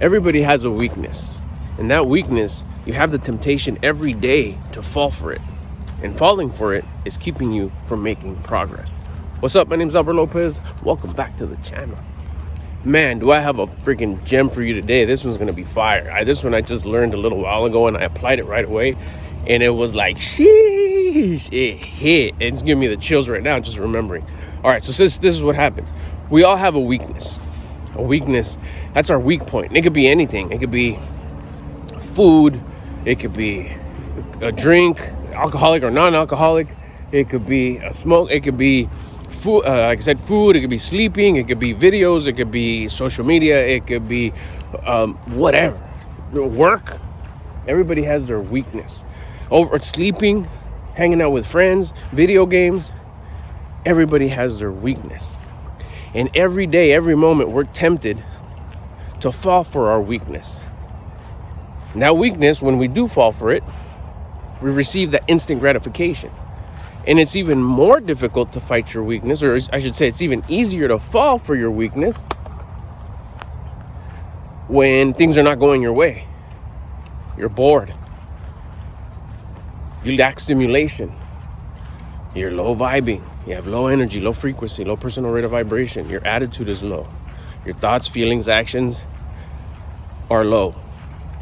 Everybody has a weakness, and that weakness, you have the temptation every day to fall for it, and falling for it is keeping you from making progress. What's up? My name's Albert Lopez. Welcome back to the channel. Man, do I have a freaking gem for you today. This one's gonna be fire. This one I just learned a little while ago, and I applied it right away, and it was like, sheesh, it hit. It's giving me the chills right now just remembering. All right, so this is what happens. We all have a weakness. A weakness, that's our weak point. It could be anything. It could be food. It could be a drink, alcoholic or non-alcoholic. It could be a smoke. It could be food, like I said, food. It could be sleeping. It could be videos. It could be social media. It could be whatever. Work. Everybody has their weakness. Over sleeping, hanging out with friends, video games. Everybody has their weakness. And every day, every moment, we're tempted to fall for our weakness. And that weakness, when we do fall for it, we receive that instant gratification. And it's even more difficult to fight your weakness, or I should say it's even easier to fall for your weakness when things are not going your way. You're bored. You lack stimulation. You're low vibing. You have low energy, low frequency, low personal rate of vibration. Your attitude is low. Your thoughts, feelings, actions are low.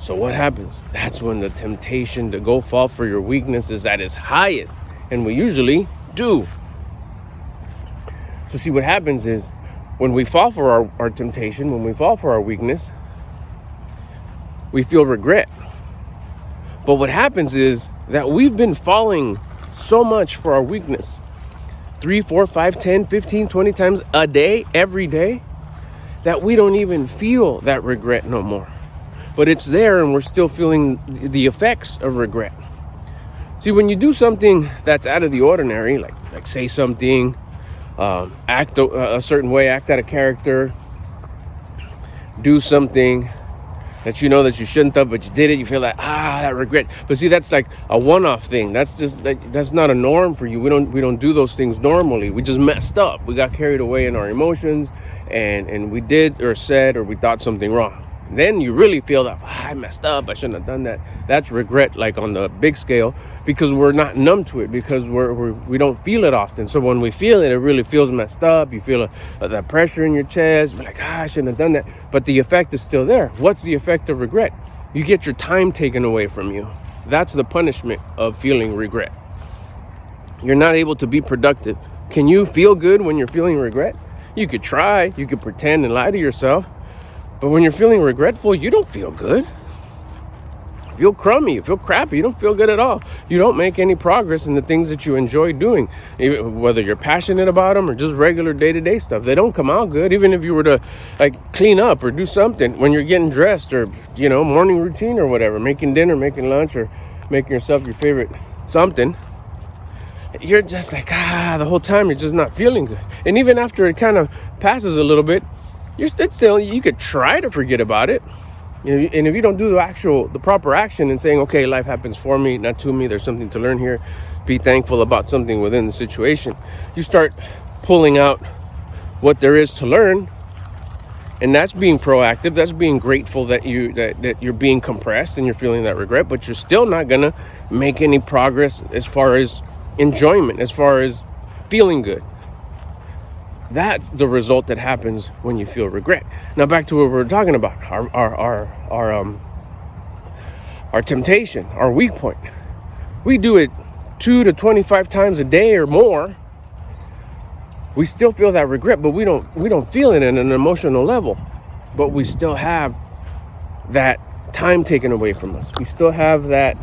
So what happens? That's when the temptation to go fall for your weakness is at its highest. And we usually do. So see, what happens is when we fall for our temptation, when we fall for our weakness, we feel regret. But what happens is that we've been falling so much for our weakness 3, 4, 5, 10, 15, 20 times a day, every day, that we don't even feel that regret no more. But it's there, and we're still feeling the effects of regret. See, when you do something that's out of the ordinary, like say something, act a certain way, act out of character, do something that you know that you shouldn't have, but you did it, you feel like, that regret. But see, that's like a one-off thing. That's not a norm for you. We don't do those things normally. We just messed up. We got carried away in our emotions, and we did or said or we thought something wrong. Then you really feel that, I messed up, I shouldn't have done that. That's regret, like on the big scale, because we're not numb to it, because we don't feel it often. So when we feel it, it really feels messed up. You feel that pressure in your chest. You're like, I shouldn't have done that. But the effect is still there. What's the effect of regret? You get your time taken away from you. That's the punishment of feeling regret. You're not able to be productive. Can you feel good when you're feeling regret? You could try. You could pretend and lie to yourself. But when you're feeling regretful, you don't feel good. You feel crummy, you feel crappy, you don't feel good at all. You don't make any progress in the things that you enjoy doing, even whether you're passionate about them or just regular day-to-day stuff. They don't come out good. Even if you were to clean up or do something when you're getting dressed, or morning routine or whatever, making dinner, making lunch, or making yourself your favorite something, you're just like, the whole time you're just not feeling good. And even after it kind of passes a little bit, you're still, you could try to forget about it. And if you don't do the proper action and saying, okay, life happens for me, not to me, there's something to learn here, be thankful about something within the situation, you start pulling out what there is to learn. And that's being proactive. That's being grateful that you're being compressed and you're feeling that regret, but you're still not gonna make any progress as far as enjoyment, as far as feeling good. That's the result that happens when you feel regret. Now back to what we're talking about, our temptation, our weak point. We do it 2 to 25 times a day or more. We still feel that regret, but we don't feel it in an emotional level. But we still have that time taken away from us. We still have that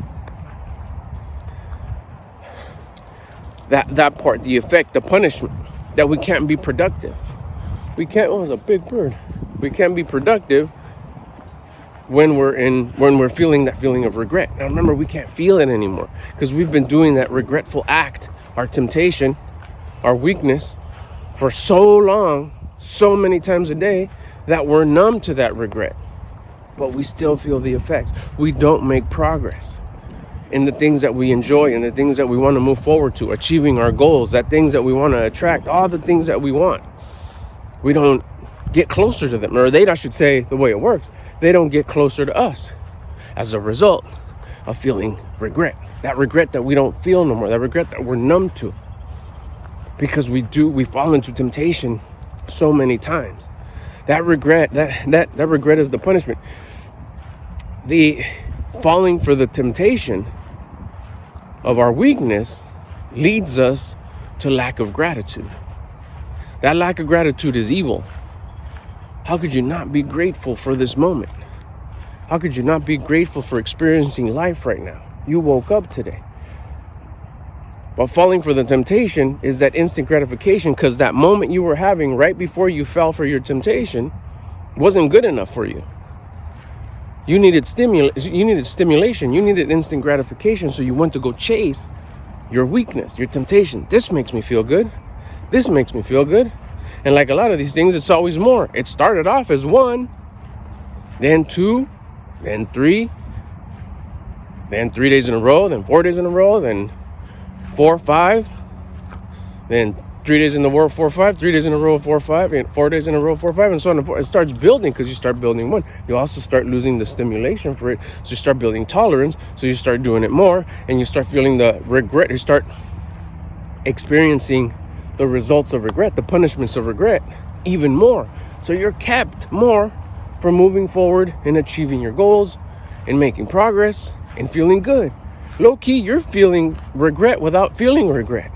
part, the effect, the punishment. That we can't be productive. It's a big bird. We can't be productive when we're feeling that feeling of regret. Now remember, we can't feel it anymore because we've been doing that regretful act, our temptation, our weakness, for so long, so many times a day, that we're numb to that regret. But we still feel the effects. We don't make progress in the things that we enjoy and the things that we want to move forward to, achieving our goals, that things that we want to attract, all the things that we want. We don't get closer to them, or I should say, the way it works they don't get closer to us as a result of feeling regret. That regret that we don't feel no more, that regret that we're numb to. Because we fall into temptation so many times. That regret is the punishment. The falling for the temptation of our weakness leads us to lack of gratitude. That lack of gratitude is evil. How could you not be grateful for this moment? How could you not be grateful for experiencing life right now? You woke up today. But falling for the temptation is that instant gratification, because that moment you were having right before you fell for your temptation wasn't good enough for you. You needed stimulation. You needed instant gratification. So you went to go chase your weakness, your temptation. This makes me feel good. This makes me feel good. And like a lot of these things, it's always more. It started off as 1, then 2, then 3, then 3 days in a row, then 4 days in a row, then 4, 5, then 3 days in a row, 4, 5, 3 days in a row, 4, 5, and 4 days in a row, 4, 5, and so on and so forth. It starts building because you start building one. You also start losing the stimulation for it. So you start building tolerance. So you start doing it more, and you start feeling the regret. You start experiencing the results of regret, the punishments of regret, even more. So you're kept more from moving forward and achieving your goals and making progress and feeling good. Low key, you're feeling regret without feeling regret.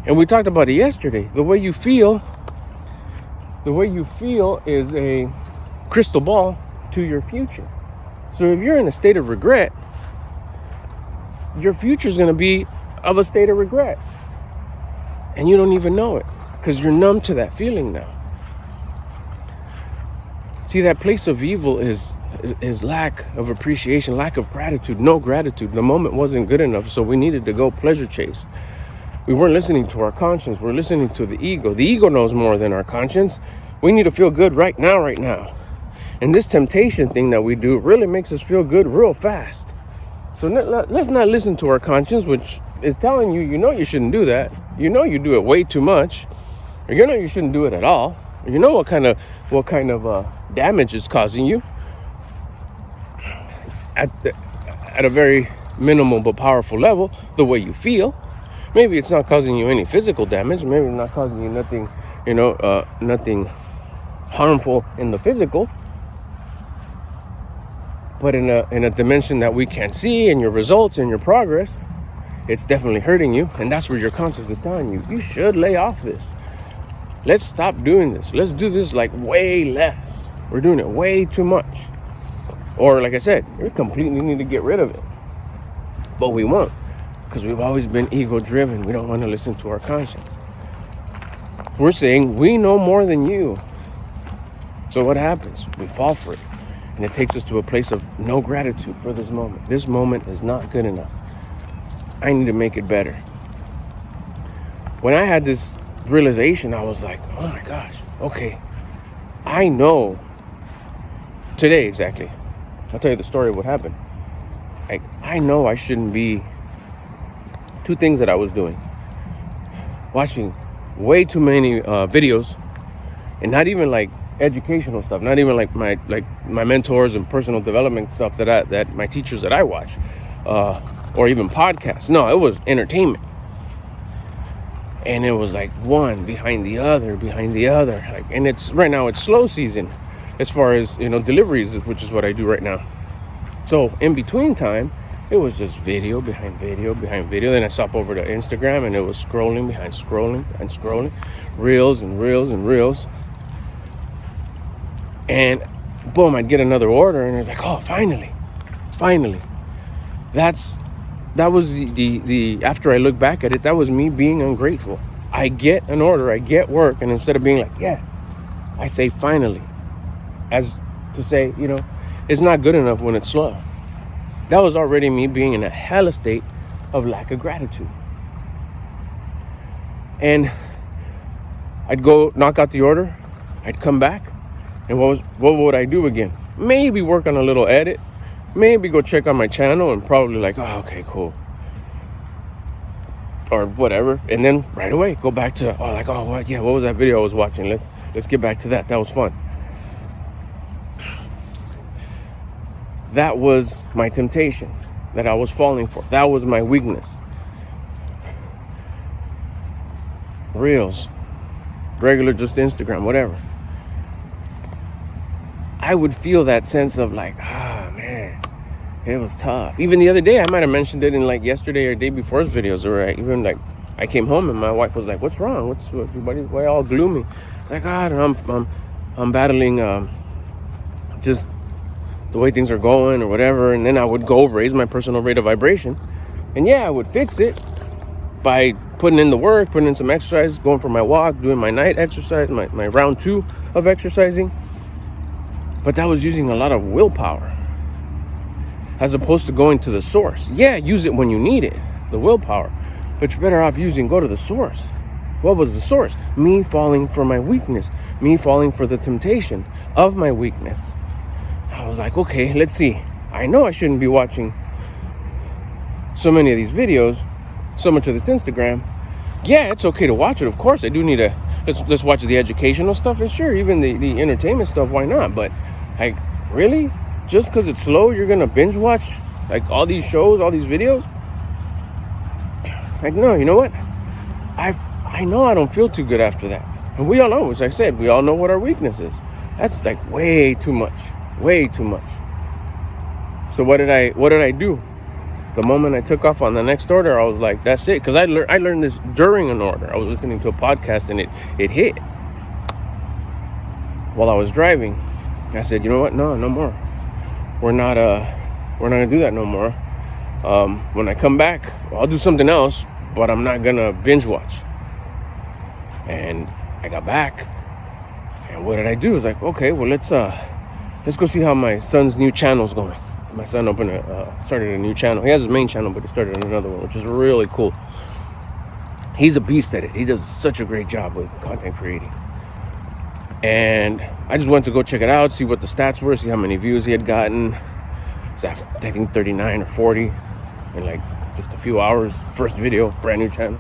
And we talked about it yesterday. The way you feel is a crystal ball to your future. So if you're in a state of regret, your future is going to be of a state of regret. And you don't even know it because you're numb to that feeling now. See, that place of evil is lack of appreciation, lack of gratitude, no gratitude. The moment wasn't good enough, so we needed to go pleasure chase. We weren't listening to our conscience. We're listening to the ego. The ego knows more than our conscience. We need to feel good right now. And this temptation thing that we do really makes us feel good real fast. So let's not listen to our conscience, which is telling you, you shouldn't do that. You know you do it way too much. Or you know you shouldn't do it at all. Or you know what kind of damage it's causing you. At a very minimal but powerful level, the way you feel. Maybe it's not causing you any physical damage. Maybe it's not causing you nothing, nothing harmful in the physical. But in a dimension that we can't see, in your results, in your progress, it's definitely hurting you. And that's where your conscience is telling you, you should lay off this. Let's stop doing this. Let's do this like way less. We're doing it way too much. Or like I said, we completely need to get rid of it. But we won't. Because we've always been ego-driven. We don't want to listen to our conscience. We're saying we know more than you. So what happens? We fall for it. And it takes us to a place of no gratitude for this moment. This moment is not good enough. I need to make it better. When I had this realization, I was like, oh my gosh, okay. I know today exactly. I'll tell you the story of what happened. I know I shouldn't be. Two things that I was doing. Watching way too many videos, and not even like educational stuff, not even like my mentors and personal development stuff that my teachers that I watch, or even podcasts. No, it was entertainment. And it was like one behind the other. And it's right now it's slow season as far as deliveries, which is what I do right now. So in between time, it was just video behind video. Then I stop over to Instagram, and it was scrolling behind scrolling, reels and reels. And boom, I'd get another order, and it's like, oh, finally. That was the after I look back at it, that was me being ungrateful. I get an order, I get work, and instead of being like, yes, I say finally, as to say, it's not good enough when it's slow. That was already me being in a hella state of lack of gratitude. And I'd go knock out the order, I'd come back, and what would I do again? Maybe work on a little edit, maybe go check on my channel, and probably like, oh, okay, cool, or whatever. And then right away go back to what was that video I was watching? Let's get back to that. That was fun. that was my temptation that I was falling for. That was my weakness. Reels, regular, just Instagram, whatever. I would feel that sense of like, man, it was tough. Even the other day, I might have mentioned it in like yesterday or day before's videos, or even like I came home and my wife was like, "What's wrong? Why all gloomy?" It's like, I'm battling just the way things are going or whatever. And then I would go raise my personal rate of vibration, and I would fix it by putting in the work, putting in some exercise, going for my walk, doing my night exercise, my round 2 of exercising. But that was using a lot of willpower as opposed to going to the source. Use it when you need it, the willpower, but you're better off go to the source. What was the source? Me falling for my weakness, me falling for the temptation of my weakness. I was like, okay, let's see. I know I shouldn't be watching so many of these videos, so much of this Instagram. It's okay to watch it. Of course, I do need to, let's watch the educational stuff, and sure, even the entertainment stuff, why not? But like, really? Just because it's slow, you're going to binge watch like all these shows, all these videos? Like, no, you know what? I know I don't feel too good after that. And we all know, as I said, we all know what our weakness is. That's like way too much. Way too much. So what did I do? The moment I took off on the next order, I was like, that's it. Because I learned this during an order. I was listening to a podcast and it hit. While I was driving, I said, you know what? No more. We're not gonna do that no more. When I come back, I'll do something else, but I'm not gonna binge watch. And I got back, and what did I do? I was like, okay, well let's go see how my son's new channel's going. My son started a new channel. He has his main channel, but he started another one, which is really cool. He's a beast at it. He does such a great job with content creating. And I just went to go check it out, see what the stats were, see how many views he had gotten. It's at, I think, 39 or 40 in like just a few hours. First video, brand new channel.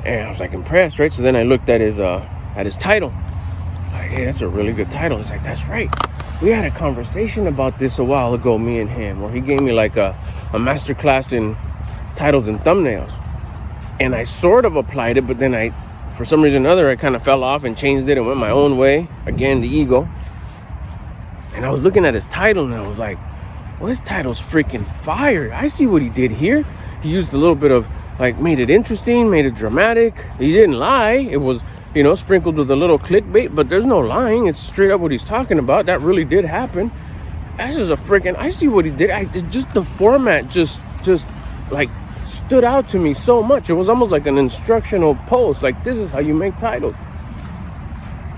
And I was like impressed, right? So then I looked at his title. Like, hey, that's a really good title. It's like, that's right. We had a conversation about this a while ago, me and him, where he gave me like a master class in titles and thumbnails. And I sort of applied it, but then for some reason or another, I kind of fell off and changed it and went my own way. Again, the ego. And I was looking at his title and I was like, well, his title's freaking fire. I see what he did here. He used a little bit of, like, made it interesting, made it dramatic. He didn't lie. It was, sprinkled with a little clickbait, but there's no lying. It's straight up what he's talking about. That really did happen. That's just I see what he did. Just the format just like stood out to me so much. It was almost like an instructional post. Like, this is how you make titles.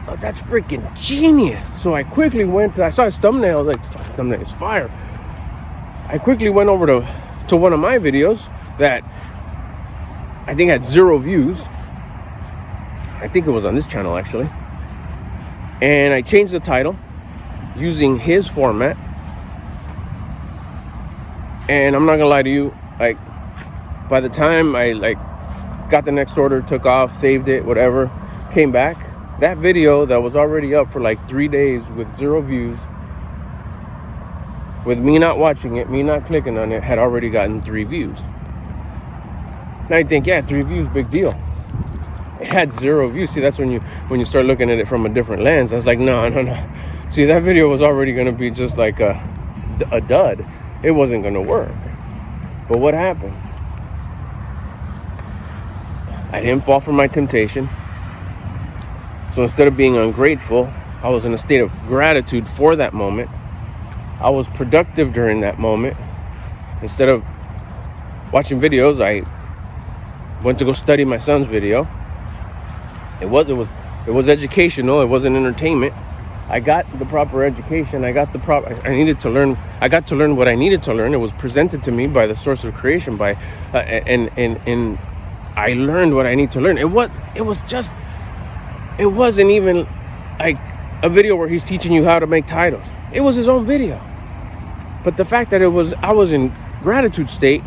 Oh, that's freaking genius. So I quickly I saw his thumbnail. I was like, fuck, thumbnail is fire. I quickly went over to one of my videos that I think had 0 views. I think it was on this channel, actually. And I changed the title using his format. And I'm not gonna lie to you, like, by the time I got the next order, took off, saved it, whatever, came back, that video that was already up for like 3 days with 0 views, with me not watching it, me not clicking on it, had already gotten 3 views. Now you think, 3 views, big deal. It had 0 views. See, that's when you start looking at it from a different lens. I was like, no. See, that video was already gonna be just like a dud. It wasn't gonna work. But what happened? I didn't fall for my temptation. So instead of being ungrateful, I was in a state of gratitude for that moment. I was productive during that moment. Instead of watching videos, I went to go study my son's video. It was educational. It wasn't entertainment. I got the proper education. I got to learn what I needed to learn. It was presented to me by the source of creation, and I learned what I need to learn. It wasn't even like a video where he's teaching you how to make titles. It was his own video. But the fact that I was in gratitude state,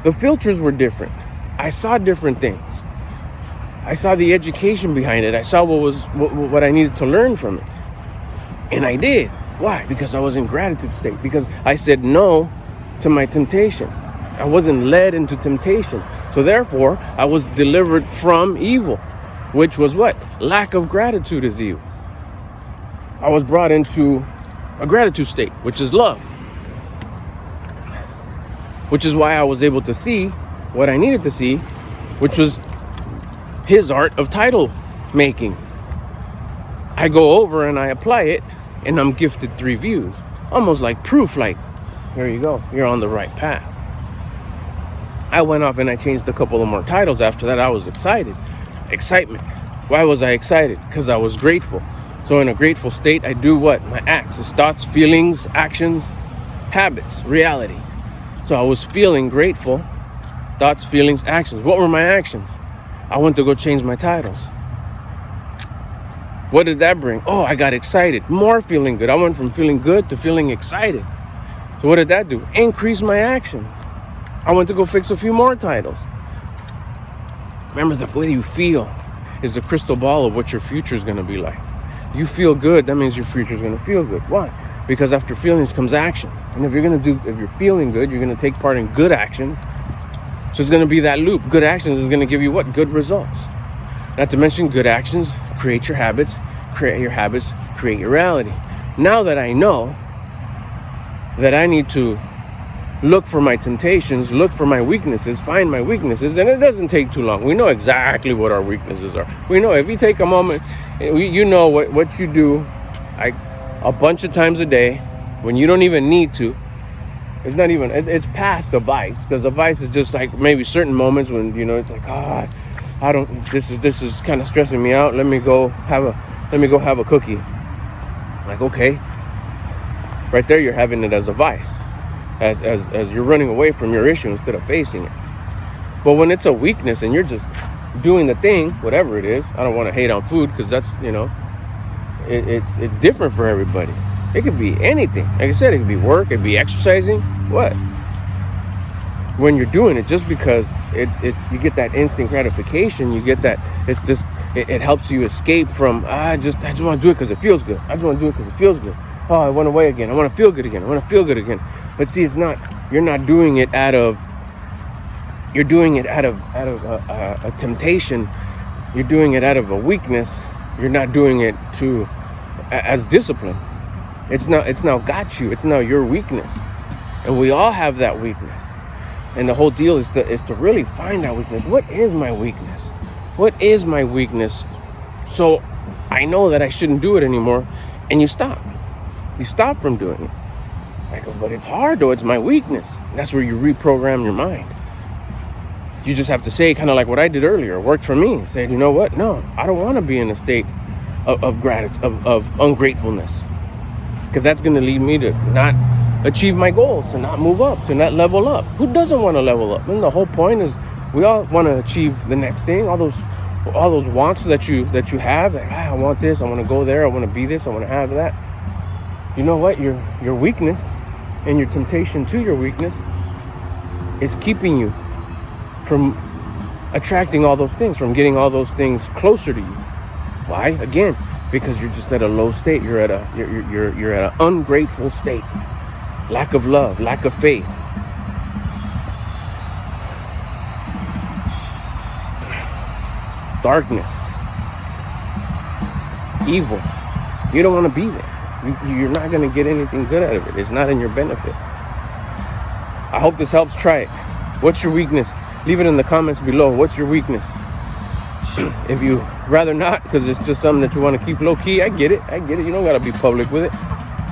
the filters were different. I saw different things. I saw the education behind it. I saw what I needed to learn from it. And I did. Why? Because I was in gratitude state. Because I said no to my temptation. I wasn't led into temptation. So therefore, I was delivered from evil, which was what? Lack of gratitude is evil. I was brought into a gratitude state, which is love. Which is why I was able to see what I needed to see, which was his art of title making. I go over and I apply it, and I'm gifted 3 views. Almost like proof, like, here you go, you're on the right path. I went off and I changed a couple of more titles. After that, I was excited. Excitement. Why was I excited? Because I was grateful. So in a grateful state, I do what? My acts. It's thoughts, feelings, actions, habits, reality. So I was feeling grateful. Thoughts, feelings, actions. What were my actions? I went to go change my titles. What did that bring? Oh, I got excited. More feeling good. I went from feeling good to feeling excited. So what did that do? Increase my actions. I went to go fix a few more titles. Remember, the way you feel is a crystal ball of what your future is going to be like. You feel good, that means your future is going to feel good. Why? Because after feelings comes actions. And if you're feeling good, you're going to take part in good actions. So it's going to be that loop. Good actions is going to give you what? Good results. Not to mention, good actions create your habits, create your reality. Now that I know that I need to look for my temptations, look for my weaknesses, find my weaknesses, and it doesn't take too long. We know exactly what our weaknesses are. We know if you take a moment, you know what you do like a bunch of times a day when you don't even need to. It's not even, it's past a vice, because a vice is just like maybe certain moments when, it's like, this is kind of stressing me out. Let me go have a cookie. Like, okay, right there, you're having it as a vice. As you're running away from your issue instead of facing it. But when it's a weakness and you're just doing the thing, whatever it is, I don't want to hate on food, because that's, it's different for everybody. It could be anything. Like I said, it could be work, it could be exercising. What? When you're doing it, just because it's you get that instant gratification, you get that, it helps you escape from, I just want to do it because it feels good. I just want to do it because it feels good. Oh, I went away again. I want to feel good again. But see, you're not doing it out of a temptation. You're doing it out of a weakness. You're not doing it as discipline. It's now got you. It's now your weakness. And we all have that weakness. And the whole deal is to really find that weakness. What is my weakness? What is my weakness? So I know that I shouldn't do it anymore. And you stop. You stop from doing it. I go, but it's hard though. It's my weakness. That's where you reprogram your mind. You just have to say, kind of like what I did earlier. It worked for me. Say, you know what? No, I don't want to be in a state of gratitude, of ungratefulness. Because that's going to lead me to not achieve my goals, to not move up, to not level up. Who doesn't want to level up? And the whole point is we all want to achieve the next thing. All those wants that you have. Like, I want this. I want to go there. I want to be this. I want to have that. You know what? Your weakness and your temptation to your weakness is keeping you from attracting all those things, from getting all those things closer to you. Why? Again, because you're just at a low state. You're at an ungrateful state. Lack of love, lack of faith. Darkness. Evil. You don't want to be there. You're not going to get anything good out of it. It's not in your benefit. I hope this helps. Try it. What's your weakness? Leave it in the comments below. What's your weakness? If you rather not, because it's just something that you want to keep low key, I get it. You don't got to be public with it.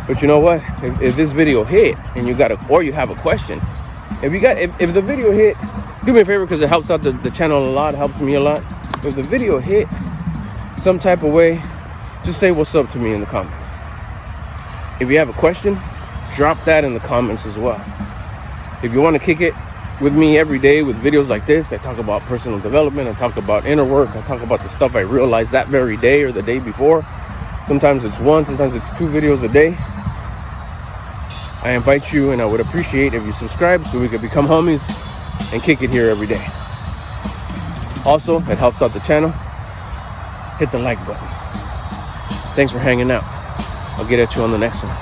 But you know what? If this video hit and you have a question, if the video hit, do me a favor, because it helps out the channel a lot. It helps me a lot. If the video hit some type of way, just say what's up to me in the comments. If you have a question, drop that in the comments as well. If you want to kick it with me every day with videos like this, I talk about personal development, I talk about inner work, I talk about the stuff I realized that very day or the day before. Sometimes it's one, sometimes it's 2 videos a day. I invite you, and I would appreciate if you subscribe so we could become homies and kick it here every day. Also, it helps out the channel. Hit the like button. Thanks for hanging out. I'll get at you on the next one.